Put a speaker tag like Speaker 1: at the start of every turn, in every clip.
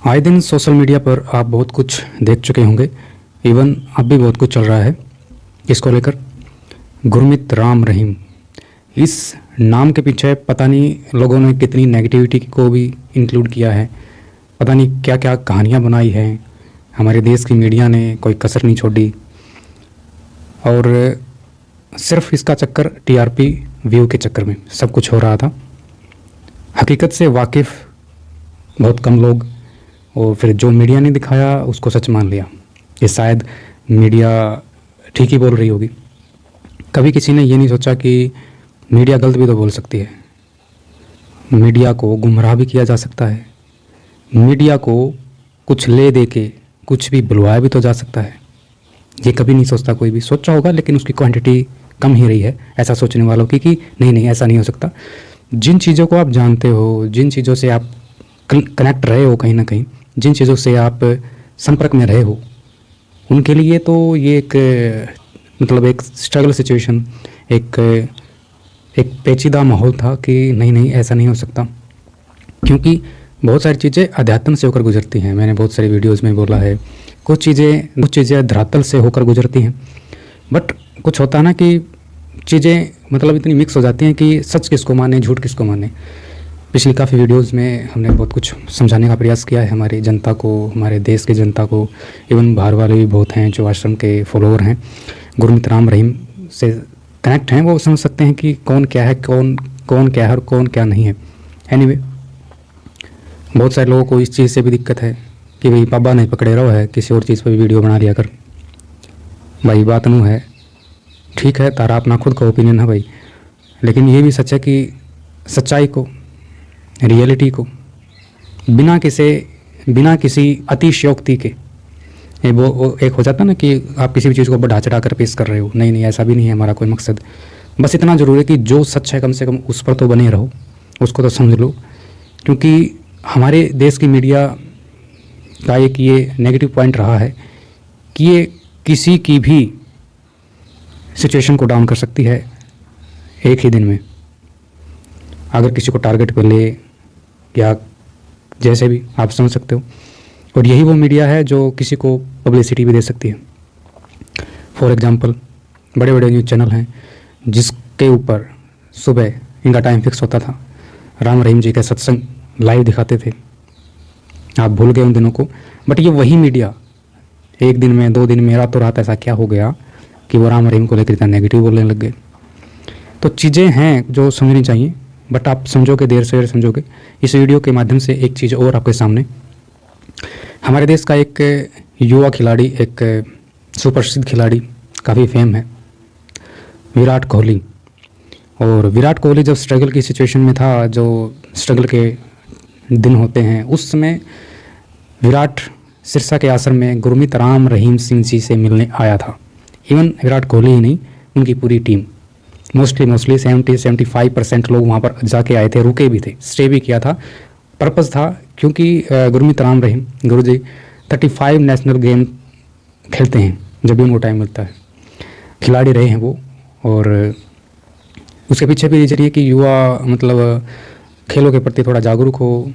Speaker 1: आए दिन social media पर आप बहुत कुछ देख चुके होंगे। इवन अब भी बहुत कुछ चल रहा है इसको लेकर। गुरमीत राम रहीम, इस नाम के पीछे पता नहीं लोगों ने कितनी नेगेटिविटी को भी इंक्लूड किया है। पता नहीं क्या क्या कहानियाँ बनाई हैं। हमारे देश की मीडिया ने कोई कसर नहीं छोड़ी और सिर्फ इसका चक्कर टीआरपी व्यू के चक्कर में सब कुछ हो रहा था। हकीकत से वाकिफ़ बहुत कम लोग, और फिर जो मीडिया ने दिखाया उसको सच मान लिया। ये शायद मीडिया ठीक ही बोल रही होगी। कभी किसी ने ये नहीं सोचा कि मीडिया गलत भी तो बोल सकती है, मीडिया को गुमराह भी किया जा सकता है, मीडिया को कुछ ले दे के कुछ भी बुलवाया भी तो जा सकता है। ये कभी नहीं सोचता कोई भी। सोचा होगा लेकिन उसकी क्वांटिटी कम ही रही है ऐसा सोचने वालों की कि नहीं ऐसा नहीं हो सकता। जिन चीज़ों को आप जानते हो, जिन चीज़ों से आप कनेक्ट रहे हो, कहीं ना कहीं जिन चीज़ों से आप संपर्क में रहे हो, उनके लिए तो ये एक स्ट्रगल सिचुएशन, एक पेचीदा माहौल था कि नहीं ऐसा नहीं हो सकता। क्योंकि बहुत सारी चीज़ें अध्यात्म से होकर गुजरती हैं। मैंने बहुत सारी वीडियोस में बोला है, कुछ चीज़ें धरातल से होकर गुजरती हैं। बट कुछ होता है ना कि चीज़ें इतनी मिक्स हो जाती हैं कि सच किसको माने, झूठ किसको माने। पिछली काफ़ी वीडियोस में हमने बहुत कुछ समझाने का प्रयास किया है हमारी जनता को, हमारे देश की जनता को। इवन बाहर वाले भी बहुत हैं जो आश्रम के फॉलोअर हैं, गुरमीत राम रहीम से कनेक्ट हैं, वो समझ सकते हैं कि कौन क्या है, कौन क्या है और कौन क्या नहीं है। एनीवे, बहुत सारे लोगों को इस चीज़ से भी दिक्कत है कि भाई बाबा नहीं पकड़े रहो है, किसी और चीज़ पर भी वीडियो बना लिया कर। भाई बात नू है, ठीक है, तारा अपना खुद का ओपिनियन है भाई, लेकिन ये भी सच है कि सच्चाई को, रियलिटी को बिना किसी अतिशयोक्ति के, वो एक हो जाता ना कि आप किसी भी चीज़ को बढ़ा चढ़ा कर पेश कर रहे हो। नहीं ऐसा भी नहीं है हमारा कोई मकसद। बस इतना ज़रूर है कि जो सच है कम से कम उस पर तो बने रहो, उसको तो समझ लो। क्योंकि हमारे देश की मीडिया का एक ये नेगेटिव पॉइंट रहा है कि ये किसी की भी सिचुएशन को डाउन कर सकती है एक ही दिन में, अगर किसी को टारगेट कर ले या जैसे भी आप समझ सकते हो। और यही वो मीडिया है जो किसी को पब्लिसिटी भी दे सकती है। फॉर एग्जांपल, बड़े बड़े न्यूज़ चैनल हैं जिसके ऊपर सुबह इनका टाइम फिक्स होता था, राम रहीम जी का सत्संग लाइव दिखाते थे। आप भूल गए उन दिनों को। बट ये वही मीडिया एक दिन में, 2 दिन में, रातों रात ऐसा क्या हो गया कि वो राम रहीम को लेकर इतना नेगेटिव बोलने लग गए। तो चीज़ें हैं जो समझनी चाहिए, बट आप समझोगे, देर से देर समझोगे। इस वीडियो के माध्यम से एक चीज़ और आपके सामने, हमारे देश का एक युवा खिलाड़ी, एक सुप्रसिद्ध खिलाड़ी, काफ़ी फेम है, विराट कोहली। और विराट कोहली जब स्ट्रगल की सिचुएशन में था, जो स्ट्रगल के दिन होते हैं, उस समय विराट सिरसा के आश्रम में गुरमीत राम रहीम सिंह जी से मिलने आया था। इवन विराट कोहली ही नहीं, उनकी पूरी टीम, मोस्टली 70-75% लोग वहाँ पर जाके आए थे, रुके भी थे, स्टे भी किया था। पर्पज़ था क्योंकि गुरमीत राम रहीम गुरुजी 35 नेशनल गेम खेलते हैं जब भी उनको टाइम मिलता है, खिलाड़ी रहे हैं वो। और उसके पीछे भी रीजन ये कि युवा खेलों के प्रति थोड़ा जागरूक हो,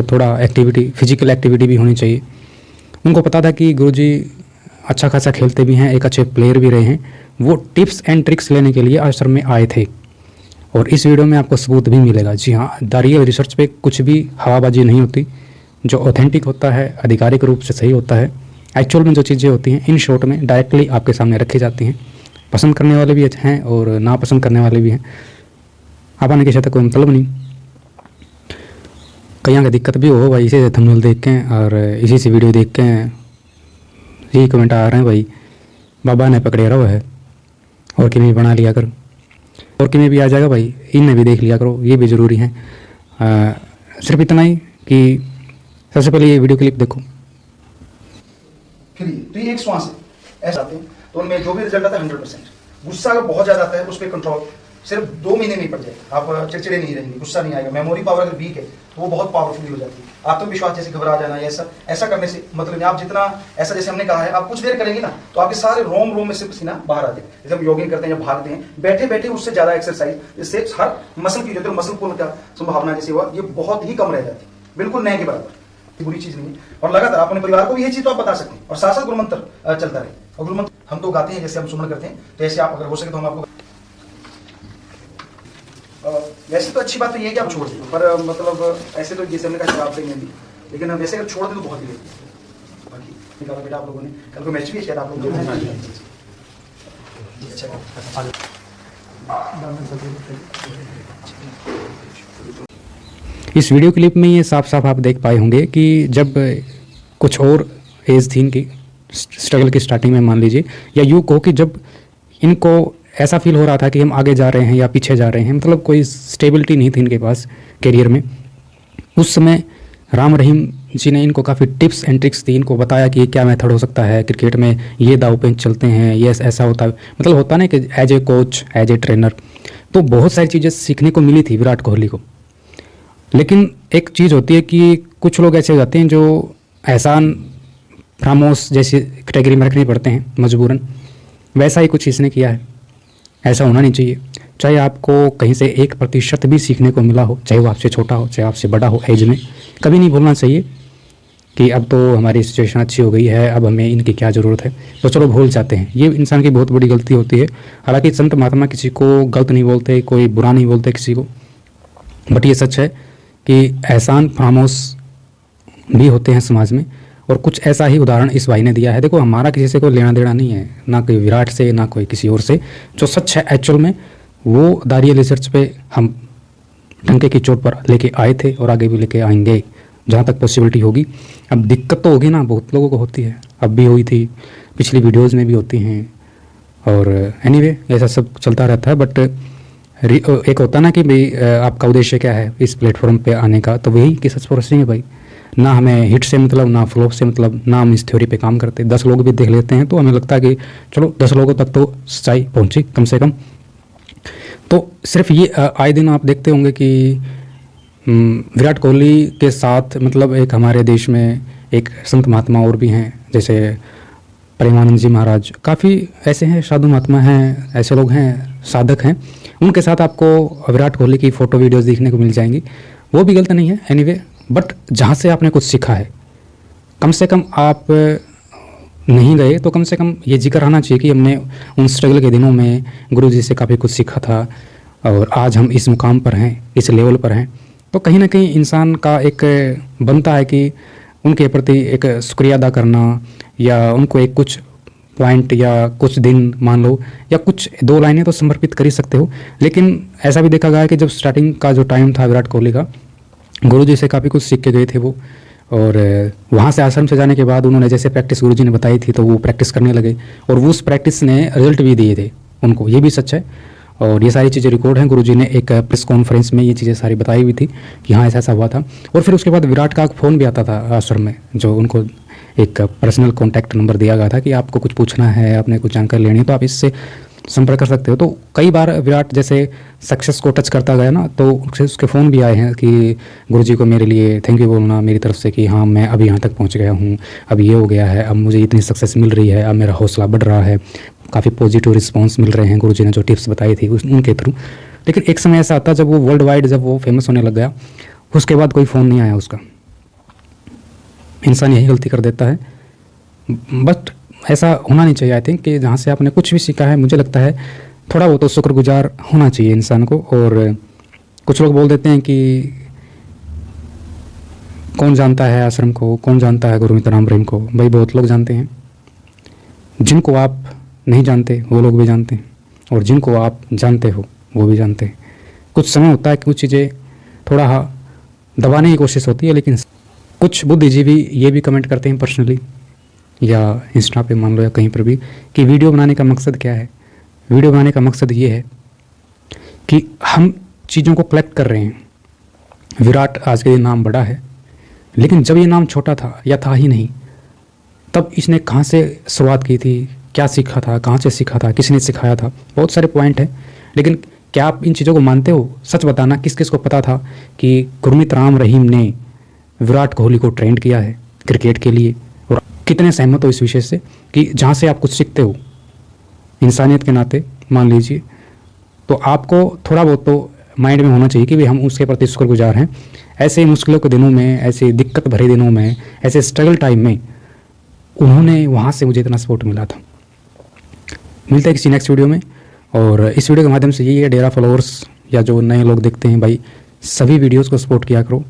Speaker 1: थोड़ा एक्टिविटी, फिजिकल एक्टिविटी भी होनी चाहिए। उनको पता था कि गुरुजी अच्छा खासा खेलते भी हैं, एक अच्छे प्लेयर भी रहे हैं। वो टिप्स एंड ट्रिक्स लेने के लिए आश्रम में आए थे। और इस वीडियो में आपको सबूत भी मिलेगा। जी हाँ, द रियल रिसर्च पे कुछ भी हवाबाजी नहीं होती। जो ऑथेंटिक होता है, आधिकारिक रूप से सही होता है, एक्चुअल में जो चीज़ें होती हैं इन शॉर्ट में डायरेक्टली आपके सामने रखी जाती हैं। पसंद करने वाले भी हैं और ना पसंद करने वाले भी हैं। आप आने के साथ कोई मतलब नहीं। कहीं का दिक्कत भी हो भाई, इसी से थंबनेल देख के और इसी से वीडियो देख के यही कमेंट आ रहे हैं भाई बाबा ने पकड़े रहो है, और कि नहीं बना लिया करो, और कि में भी आ जाएगा भाई, इनने भी देख लिया करो, ये भी ज़रूरी है। सिर्फ इतना ही कि सबसे पहले ये वीडियो क्लिप देखो।
Speaker 2: फिर तो ये एक श्वास है, ऐसा आते हैं तो उनमें जो भी रिजल्ट आता है 100%। गुस्सा अगर बहुत ज़्यादा आता है उस पर कंट्रोल सिर्फ 2 महीने में पड़ जाए, आप चिड़चिड़े नहीं रहेंगे, गुस्सा नहीं आएगा। मेमोरी पावर अगर वीक है तो वो बहुत पावरफुल हो जाती है। आत्मविश्वास जैसे घबरा जाना या ऐसा करने से मतलब आप जितना ऐसा, जैसे हमने कहा है, आप कुछ देर करेंगे ना तो आपके सारे रोम में से पसीना बाहर आते हैं। जैसे हम योगिंग करते हैं या भागते हैं, बैठे बैठे उससे ज़्यादा एक्सरसाइज, इससे हर मसल की जो मसल पुल का संभावना जैसे हुआ ये बहुत ही कम रह जाती है, बिल्कुल नए के बराबर। ये बुरी चीज नहीं है। और लगातार आप अपने परिवार को भी ये चीज तो आप बता सकते हैं, और साथ साथ गुरु मंत्र चलता रहे। और गुरु मंत्र हम तो गाते हैं, जैसे हम सुमन करते हैं, तो ऐसे आप अगर हो सके तो हम आपको वैसे तो अच्छी बात तो ये है कि आप छोड़ दें, पर मतलब ऐसे तो जैसे हमने कहा शराब से नहीं, लेकिन वैसे अगर छोड़ दें तो बहुत ही बाकी निकाला बेटा आप लोगों ने, कल को मैच भी है शायद आप लोग
Speaker 1: इस वीडियो क्लिप में ये साफ साफ आप देख पाए होंगे कि जब कुछ और एज थी इनकी स्ट्रगल की स्टार्टिंग में, मान लीजिए, या यूँ कहो कि जब इनको ऐसा फील हो रहा था कि हम आगे जा रहे हैं या पीछे जा रहे हैं, मतलब कोई स्टेबिलिटी नहीं थी इनके पास करियर में, उस समय राम रहीम जी ने इनको काफ़ी टिप्स एंड ट्रिक्स दी, इनको बताया कि क्या मेथड हो सकता है क्रिकेट में, ये दाव पेंच चलते हैं, ये ऐसा होता है, मतलब होता ना कि as a coach, as a trainer, तो बहुत सारी चीज़ें सीखने को मिली थी विराट कोहली को। लेकिन एक चीज़ होती है कि कुछ लोग ऐसे हो जाते हैं जो एहसान फरामोश जैसी कैटेगरी में रखने पड़ते हैं मजबूरन, वैसा ही कुछ इसने किया है। ऐसा होना नहीं चाहिए। चाहे आपको कहीं से 1% भी सीखने को मिला हो, चाहे वो आपसे छोटा हो, चाहे आपसे बड़ा हो एज में, कभी नहीं भूलना चाहिए कि अब तो हमारी सिचुएशन अच्छी हो गई है, अब हमें इनकी क्या ज़रूरत है, तो चलो भूल जाते हैं। ये इंसान की बहुत बड़ी गलती होती है। हालांकि संत महात्मा किसी को गलत नहीं बोलते, कोई बुरा नहीं बोलते किसी को, बट ये सच है कि एहसान फरामोश भी होते हैं समाज में, और कुछ ऐसा ही उदाहरण इस भाई ने दिया है। देखो, हमारा किसी से कोई लेना देना नहीं है, ना कोई विराट से, ना कोई किसी और से। जो सच है एक्चुअल में, वो दारियल रिसर्च पे हम डंके की चोट पर लेके आए थे और आगे भी लेके आएंगे जहाँ तक पॉसिबिलिटी होगी। अब दिक्कत तो होगी ना, बहुत लोगों को होती है, अब भी हुई थी, पिछली वीडियोज़ में भी होती हैं, और एनीवे ऐसा सब चलता रहता है। बट एक होता ना कि भाई आपका उद्देश्य क्या है इस प्लेटफॉर्म पे आने का, तो वही कि सच परस्टिंग है भाई। ना हमें हिट से मतलब, ना फ्लॉप से मतलब, ना हम इस थ्योरी पे काम करते। 10 लोग भी देख लेते हैं तो हमें लगता है कि चलो 10 लोगों तक तो सच्चाई पहुंची कम से कम। तो सिर्फ ये आए दिन आप देखते होंगे कि विराट कोहली के साथ मतलब एक हमारे देश में एक संत महात्मा और भी हैं, जैसे प्रेमानंद जी महाराज, काफ़ी ऐसे हैं साधु महात्मा हैं, ऐसे लोग हैं, साधक हैं, उनके साथ आपको विराट कोहली की फ़ोटो वीडियोज़ देखने को मिल जाएंगी। वो भी गलत नहीं है एनीवे, बट जहाँ से आपने कुछ सीखा है, कम से कम आप नहीं गए तो कम से कम ये जिक्र आना चाहिए कि हमने उन स्ट्रगल के दिनों में गुरुजी से काफ़ी कुछ सीखा था और आज हम इस मुकाम पर हैं, इस लेवल पर हैं। तो कहीं ना कहीं इंसान का एक बनता है कि उनके प्रति एक शुक्रिया अदा करना, या उनको एक कुछ पॉइंट या कुछ दिन मान लो, या कुछ 2 लाइनें तो समर्पित कर ही सकते हो। लेकिन ऐसा भी देखा गया है कि जब स्टार्टिंग का जो टाइम था विराट कोहली का, गुरुजी से काफ़ी कुछ सीख के गए थे वो, और वहाँ से आश्रम से जाने के बाद उन्होंने जैसे प्रैक्टिस गुरुजी ने बताई थी तो वो प्रैक्टिस करने लगे, और वो उस प्रैक्टिस ने रिजल्ट भी दिए थे उनको, ये भी सच है। और ये सारी चीज़ें रिकॉर्ड हैं, गुरुजी ने एक प्रेस कॉन्फ्रेंस में ये चीज़ें सारी बताई हुई थी कि हाँ ऐसा ऐसा हुआ था। और फिर उसके बाद विराट का फ़ोन भी आता था आश्रम में, जो उनको एक पर्सनल कॉन्टैक्ट नंबर दिया गया था कि आपको कुछ पूछना है, आपने कुछ जानकारी लेनी है तो आप इससे संपर्क कर सकते हो। तो कई बार विराट जैसे सक्सेस को टच करता गया ना, तो उसके फ़ोन भी आए हैं कि गुरुजी को मेरे लिए थैंक यू बोलना मेरी तरफ से कि हाँ मैं अभी यहाँ तक पहुँच गया हूँ, अब ये हो गया है, अब मुझे इतनी सक्सेस मिल रही है, अब मेरा हौसला बढ़ रहा है, काफ़ी पॉजिटिव रिस्पॉन्स मिल रहे हैं गुरुजी ने जो टिप्स बताई थी उनके थ्रू। लेकिन एक समय ऐसा आता जब वो वर्ल्ड वाइड जब वो फेमस होने लग गया, उसके बाद कोई फ़ोन नहीं आया उसका। इंसान यही गलती कर देता है, बट ऐसा होना नहीं चाहिए। आई थिंक कि जहाँ से आपने कुछ भी सीखा है, मुझे लगता है थोड़ा बहुत तो शुक्रगुजार होना चाहिए इंसान को। और कुछ लोग बोल देते हैं कि कौन जानता है आश्रम को, कौन जानता है गुरमीत राम रहीम को। भाई बहुत लोग जानते हैं, जिनको आप नहीं जानते वो लोग भी जानते हैं, और जिनको आप जानते हो वो भी जानते हैं। कुछ समय होता है कि कुछ चीज़ें थोड़ा दबाने की कोशिश होती है, लेकिन कुछ बुद्धिजीवी ये भी कमेंट करते हैं पर्सनली या इंस्टा पे मान लो या कहीं पर भी कि वीडियो बनाने का मकसद क्या है। वीडियो बनाने का मकसद ये है कि हम चीज़ों को कलेक्ट कर रहे हैं। विराट आज के दिन नाम बड़ा है, लेकिन जब ये नाम छोटा था या था ही नहीं, तब इसने कहाँ से शुरुआत की थी, क्या सीखा था, कहाँ से सीखा था, किसने सिखाया था, बहुत सारे पॉइंट हैं। लेकिन क्या आप इन चीज़ों को मानते हो? सच बताना, किस किस को पता था कि गुरमीत राम रहीम ने विराट कोहली को ट्रेंड किया है क्रिकेट के लिए? और कितने सहमत हो इस विषय से कि जहाँ से आप कुछ सीखते हो इंसानियत के नाते मान लीजिए, तो आपको थोड़ा बहुत तो माइंड में होना चाहिए कि भाई हम उसके प्रति शुक्रगुजार हैं। ऐसे मुश्किलों के दिनों में, ऐसे दिक्कत भरे दिनों में, ऐसे स्ट्रगल टाइम में उन्होंने वहाँ से मुझे इतना सपोर्ट मिला था। मिलता है किसी नेक्स्ट वीडियो में। और इस वीडियो के माध्यम से यही है, डेरा फॉलोअर्स या जो नए लोग देखते हैं भाई, सभी वीडियोस को सपोर्ट किया करो।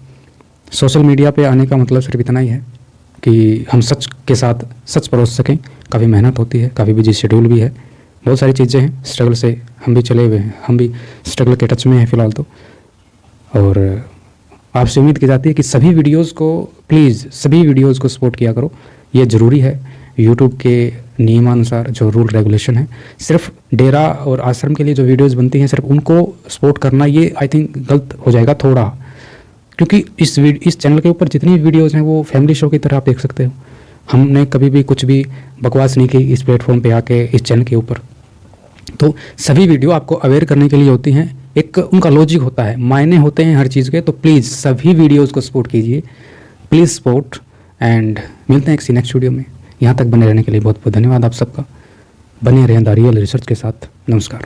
Speaker 1: सोशल मीडिया पे आने का मतलब सिर्फ इतना ही है कि हम सच के साथ सच परोस सकें। काफ़ी मेहनत होती है, काफ़ी बिजी शेड्यूल भी है, बहुत सारी चीज़ें हैं, स्ट्रगल से हम भी चले हुए हैं, हम भी स्ट्रगल के टच में हैं फ़िलहाल तो। और आपसे उम्मीद की जाती है कि सभी वीडियोज़ को प्लीज़, सभी वीडियोज़ को सपोर्ट किया करो, ये ज़रूरी है। यूट्यूब के नियमानुसार जो रूल रेगुलेशन है, सिर्फ डेरा और आश्रम के लिए जो वीडियोज़ बनती हैं सिर्फ उनको सपोर्ट करना, ये आई थिंक गलत हो जाएगा थोड़ा। क्योंकि इस चैनल के ऊपर जितनी वीडियोज़ हैं वो फैमिली शो की तरह आप देख सकते हो। हमने कभी भी कुछ भी बकवास नहीं की इस प्लेटफॉर्म पे आके, इस चैनल के ऊपर। तो सभी वीडियो आपको अवेयर करने के लिए होती हैं, एक उनका लॉजिक होता है, मायने होते हैं हर चीज़ के। तो प्लीज़ सभी वीडियोज़ को सपोर्ट कीजिए, प्लीज़ सपोर्ट। एंड मिलते हैं किसी नेक्स्ट वीडियो में। यहाँ तक बने रहने के लिए बहुत बहुत धन्यवाद आप सबका। बने रहें द रियल रिसर्च के साथ। नमस्कार।